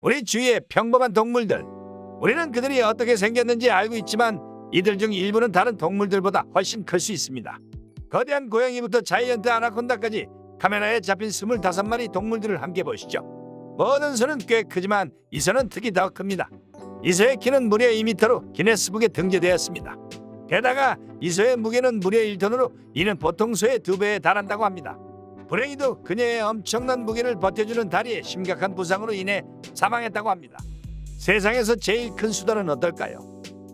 우리 주위의 평범한 동물들, 우리는 그들이 어떻게 생겼는지 알고 있지만 이들 중 일부는 다른 동물들보다 훨씬 클 수 있습니다. 거대한 고양이부터 자이언트 아나콘다까지 카메라에 잡힌 25마리 동물들을 함께 보시죠. 모든 소는 꽤 크지만 이 소는 특히 더 큽니다. 이 소의 키는 무려 2m로 기네스북에 등재되었습니다. 게다가 이 소의 무게는 무려 1톤으로 이는 보통 소의 2배에 달한다고 합니다. 불행히도 그녀의 엄청난 무게를 버텨주는 다리에 심각한 부상으로 인해 사망했다고 합니다. 세상에서 제일 큰 수달은 어떨까요?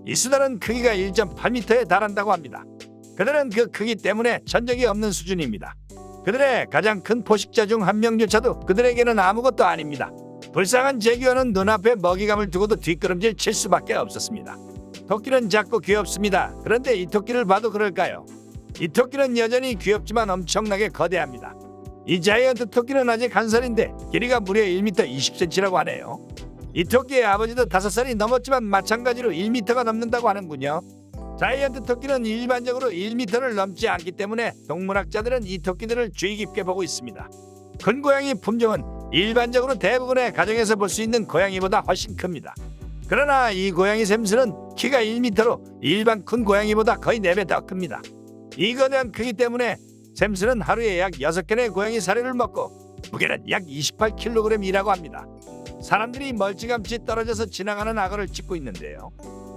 이 수달은 크기가 1.8m에 달한다고 합니다. 그들은 그 크기 때문에 전적이 없는 수준입니다. 그들의 가장 큰 포식자 중 한 명조차도 그들에게는 아무것도 아닙니다. 불쌍한 제규어는 눈앞에 먹이감을 두고도 뒷걸음질 칠 수밖에 없었습니다. 토끼는 작고 귀엽습니다. 그런데 이 토끼를 봐도 그럴까요? 이 토끼는 여전히 귀엽지만 엄청나게 거대합니다. 이 자이언트 토끼는 아직 한 살인데 길이가 무려 1m 20cm라고 하네요. 이 토끼의 아버지도 5살이 넘었지만 마찬가지로 1m가 넘는다고 하는군요. 자이언트 토끼는 일반적으로 1m를 넘지 않기 때문에 동물학자들은 이 토끼들을 주의 깊게 보고 있습니다. 큰 고양이 품종은 일반적으로 대부분의 가정에서 볼 수 있는 고양이보다 훨씬 큽니다. 그러나 이 고양이 샘스는 키가 1m로 일반 큰 고양이보다 거의 4배 더 큽니다. 이 거대한 크기 때문에 샘스는 하루에 약 6개의 고양이 사료를 먹고 무게는 약 28kg이라고 합니다. 사람들이 멀찌감치 떨어져서 지나가는 악어를 찍고 있는데요.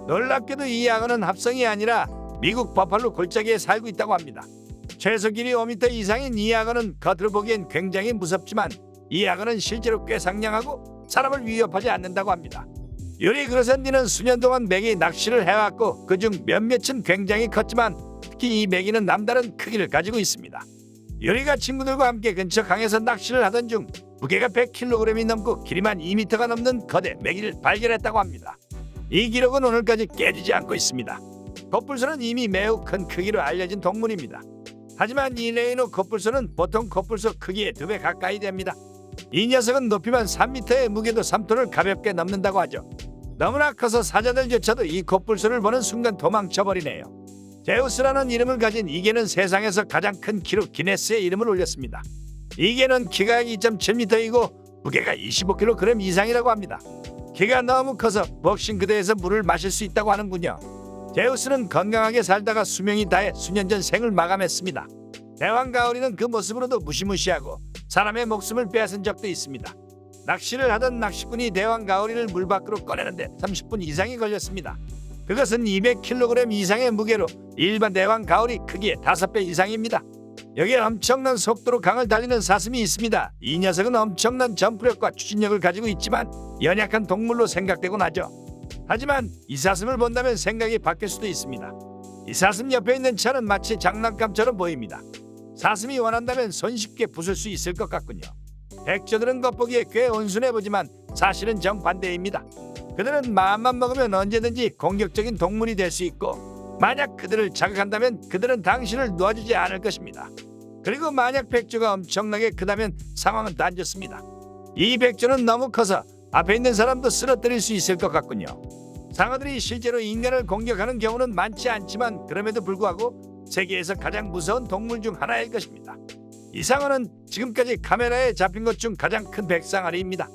놀랍게도 이 악어는 합성이 아니라 미국 버팔로 골짜기에 살고 있다고 합니다. 최소 길이 5m 이상인 이 악어는 겉으로 보기엔 굉장히 무섭지만 이 악어는 실제로 꽤 상냥하고 사람을 위협하지 않는다고 합니다. 요리 그러선디는 수년 동안 메기 낚시를 해왔고 그중 몇몇은 굉장히 컸지만 특히 이 메기는 남다른 크기를 가지고 있습니다. 요리가 친구들과 함께 근처 강에서 낚시를 하던 중 무게가 100kg이 넘고 길이만 2m가 넘는 거대 메기를 발견했다고 합니다. 이 기록은 오늘까지 깨지지 않고 있습니다. 코뿔소는 이미 매우 큰 크기로 알려진 동물입니다. 하지만 이 레이노 코뿔소는 보통 코뿔소 크기의 2배 가까이 됩니다. 이 녀석은 높이만 3m의 무게도 3톤을 가볍게 넘는다고 하죠. 너무나 커서 사자들조차도 이 코뿔소를 보는 순간 도망쳐버리네요. 제우스라는 이름을 가진 이 개는 세상에서 가장 큰 키로 기네스에 이름을 올렸습니다. 이 개는 키가 2.7m이고 무게가 25kg 이상이라고 합니다. 키가 너무 커서 복싱 그대에서 물을 마실 수 있다고 하는군요. 제우스는 건강하게 살다가 수명이 다해 수년 전 생을 마감했습니다. 대왕 가오리는 그 모습으로도 무시무시하고 사람의 목숨을 빼앗은 적도 있습니다. 낚시를 하던 낚시꾼이 대왕 가오리를 물 밖으로 꺼내는데 30분 이상이 걸렸습니다. 그것은 200kg 이상의 무게로 일반 대왕 가오리 크기의 5배 이상입니다. 여기에 엄청난 속도로 강을 달리는 사슴이 있습니다. 이 녀석은 엄청난 점프력과 추진력을 가지고 있지만 연약한 동물로 생각되곤 하죠. 하지만 이 사슴을 본다면 생각이 바뀔 수도 있습니다. 이 사슴 옆에 있는 차는 마치 장난감처럼 보입니다. 사슴이 원한다면 손쉽게 부술 수 있을 것 같군요. 백조들은 겉보기에 꽤 온순해 보지만 사실은 정반대입니다. 그들은 마음만 먹으면 언제든지 공격적인 동물이 될 수 있고 만약 그들을 자극한다면 그들은 당신을 놓아주지 않을 것입니다. 그리고 만약 백조가 엄청나게 크다면 상황은 단좋습니다. 이 백조는 너무 커서 앞에 있는 사람도 쓰러뜨릴 수 있을 것 같군요. 상어들이 실제로 인간을 공격하는 경우는 많지 않지만 그럼에도 불구하고 세계에서 가장 무서운 동물 중 하나일 것입니다. 이 상어는 지금까지 카메라에 잡힌 것 중 가장 큰 백상아리입니다.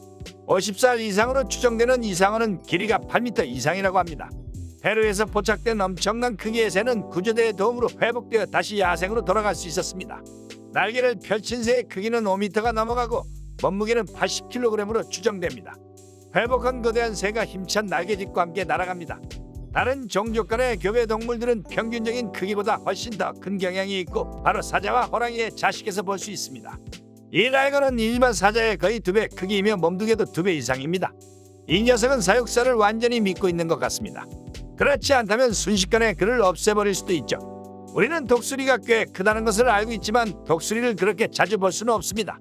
50살 이상으로 추정되는 이 상어는 길이가 8m 이상이라고 합니다. 페루에서 포착된 엄청난 크기의 새는 구조대의 도움으로 회복되어 다시 야생으로 돌아갈 수 있었습니다. 날개를 펼친 새의 크기는 5m가 넘어가고 몸무게는 80kg으로 추정됩니다. 회복한 거대한 새가 힘찬 날개짓과 함께 날아갑니다. 다른 종족 간의 교배 동물들은 평균적인 크기보다 훨씬 더 큰 경향이 있고 바로 사자와 호랑이의 자식에서 볼 수 있습니다. 이 라이거는 일반 사자의 거의 2배 크기이며 몸무게도 2배 이상입니다. 이 녀석은 사육사를 완전히 믿고 있는 것 같습니다. 그렇지 않다면 순식간에 그를 없애버릴 수도 있죠. 우리는 독수리가 꽤 크다는 것을 알고 있지만 독수리를 그렇게 자주 볼 수는 없습니다.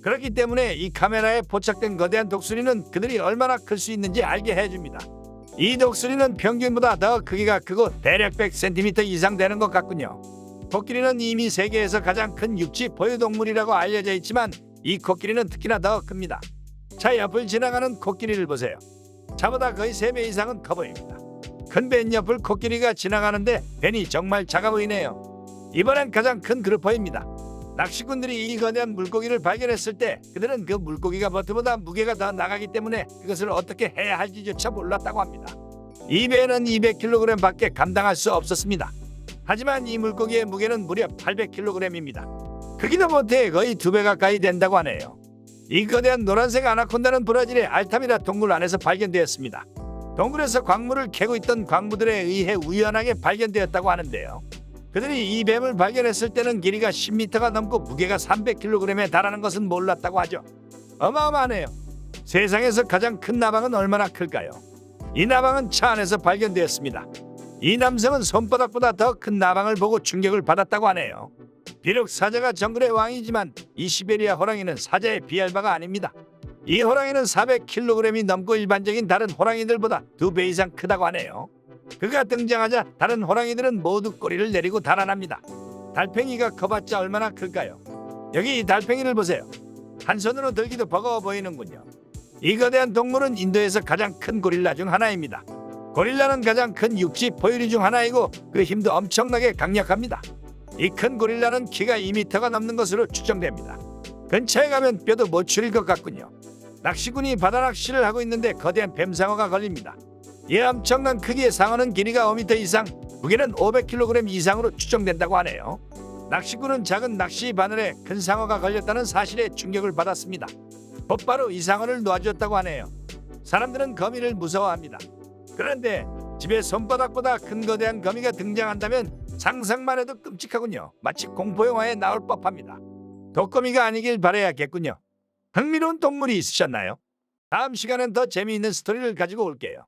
그렇기 때문에 이 카메라에 포착된 거대한 독수리는 그들이 얼마나 클 수 있는지 알게 해줍니다. 이 독수리는 평균보다 더 크기가 크고 대략 100cm 이상 되는 것 같군요. 코끼리는 이미 세계에서 가장 큰 육지 포유동물이라고 알려져 있지만 이 코끼리는 특히나 더 큽니다. 차 옆을 지나가는 코끼리를 보세요. 차보다 거의 3배 이상은 커 보입니다. 큰 벤 옆을 코끼리가 지나가는데 벤이 정말 작아 보이네요. 이번엔 가장 큰 그루퍼입니다. 낚시꾼들이 이 거대한 물고기를 발견했을 때 그들은 그 물고기가 보트보다 무게가 더 나가기 때문에 그것을 어떻게 해야 할지조차 몰랐다고 합니다. 이 배는 200kg 밖에 감당할 수 없었습니다. 하지만 이 물고기의 무게는 무려 800kg입니다. 크기도 보트의 거의 2배 가까이 된다고 하네요. 이 거대한 노란색 아나콘다는 브라질의 알타미라 동굴 안에서 발견되었습니다. 동굴에서 광물을 캐고 있던 광부들에 의해 우연하게 발견되었다고 하는데요. 그들이 이 뱀을 발견했을 때는 길이가 10m가 넘고 무게가 300kg에 달하는 것은 몰랐다고 하죠. 어마어마하네요. 세상에서 가장 큰 나방은 얼마나 클까요? 이 나방은 차 안에서 발견되었습니다. 이 남성은 손바닥보다 더 큰 나방을 보고 충격을 받았다고 하네요. 비록 사자가 정글의 왕이지만 이 시베리아 호랑이는 사자에 비할 바가 아닙니다. 이 호랑이는 400kg이 넘고 일반적인 다른 호랑이들보다 2배 이상 크다고 하네요. 그가 등장하자 다른 호랑이들은 모두 꼬리를 내리고 달아납니다. 달팽이가 커봤자 얼마나 클까요? 여기 이 달팽이를 보세요. 한 손으로 들기도 버거워 보이는군요. 이 거대한 동물은 인도에서 가장 큰 고릴라 중 하나입니다. 고릴라는 가장 큰 육지 포유류 중 하나이고 그 힘도 엄청나게 강력합니다. 이 큰 고릴라는 키가 2m가 넘는 것으로 추정됩니다. 근처에 가면 뼈도 못 추릴 것 같군요. 낚시꾼이 바다 낚시를 하고 있는데 거대한 뱀상어가 걸립니다. 이 엄청난 크기의 상어는 길이가 5m 이상, 무게는 500kg 이상으로 추정된다고 하네요. 낚시꾼은 작은 낚시 바늘에 큰 상어가 걸렸다는 사실에 충격을 받았습니다. 곧바로 이 상어를 놓아주었다고 하네요. 사람들은 거미를 무서워합니다. 그런데 집에 손바닥보다 큰 거대한 거미가 등장한다면 상상만 해도 끔찍하군요. 마치 공포영화에 나올 법합니다. 독거미가 아니길 바라야겠군요. 흥미로운 동물이 있으셨나요? 다음 시간엔 더 재미있는 스토리를 가지고 올게요.